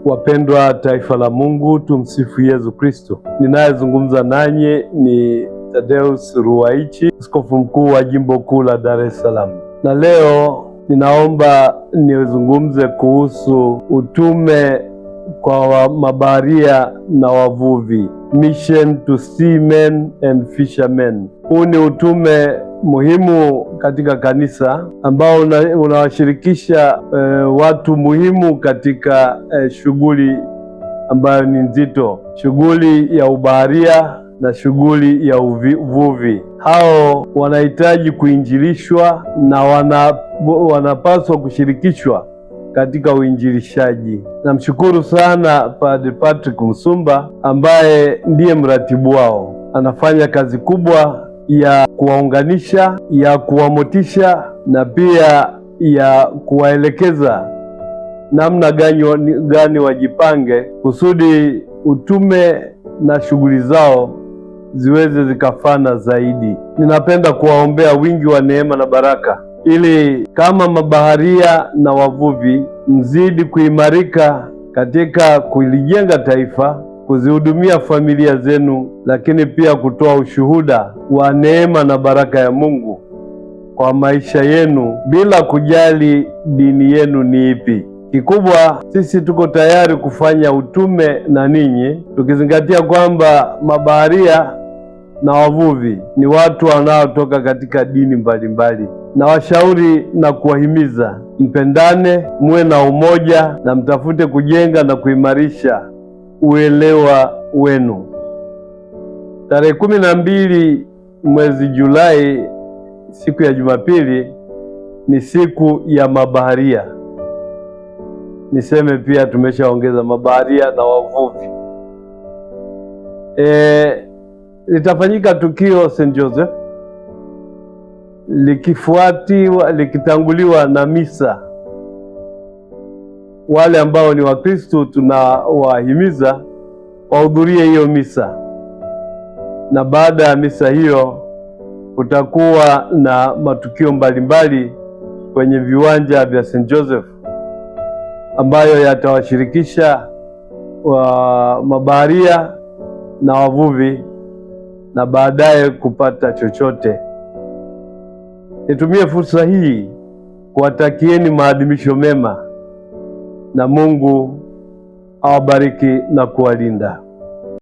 Wapendwa taifa la Mungu, tumsifu Yesu Kristo. Ninayezungumza nanyi ni Thaddeus Ruwaichi, askofu mkuu wa jimbo kuu la Dar es Salaam. Na leo ninaomba nizungumze kuhusu utume kwa mabaharia na wavuvi, mission to seamen and fishermen. Huu ni utume muhimu katika kanisa ambao unawashirikisha watu muhimu katika shughuli ambayo ni nzito, shughuli ya ubaharia na shughuli ya uvuvi. Hao wanahitaji kuinjilishwa na wanapaswa kushirikishwa katika uinjilishaji. Namshukuru sana Padre Patrick Musumba ambaye ndiye mratibu wao. Anafanya kazi kubwa ya kuwaunganisha, ya kuwamotisha na pia ya kuwaelekeza namna gani wajipange kusudi utume na shughuli zao ziweze zikafana zaidi. Ninapenda kuwaombea wingi wa neema na baraka ili kama mabaharia na wavuvi mzidi kuimarika katika kulijenga taifa, kuzihudumia familia zenu, lakini pia kutoa ushuhuda wa neema na baraka ya Mungu kwa maisha yenu bila kujali dini yenu ni ipi. Kikubwa, sisi tuko tayari kufanya utume na ninyi, tukizingatia kwamba mabaharia na wavuvi ni watu wanaotoka katika dini mbalimbali. Na washauri na kuwahimiza mpendane, muwe na umoja na mtafute kujenga na kuimarisha uelewa wenu. Tarehe 12 mwezi Julai, siku ya Jumapili, ni siku ya mabaharia. Niseme pia tumeshaongeza mabaharia na wavuvi. Litafanyika tukio St. Joseph likitanguliwa na misa. Wale ambao ni Wakristo tunawahimiza wahudhurie hiyo misa, na baada ya misa hiyo kutakuwa na matukio mbalimbali kwenye viwanja vya St. Joseph ambayo yatawashirikisha wa mabaharia na wavuvi na baadaye kupata chochote. Nitumie fursa hii kuwatakieni maadhimisho mema na Mungu awabariki na kuwalinda.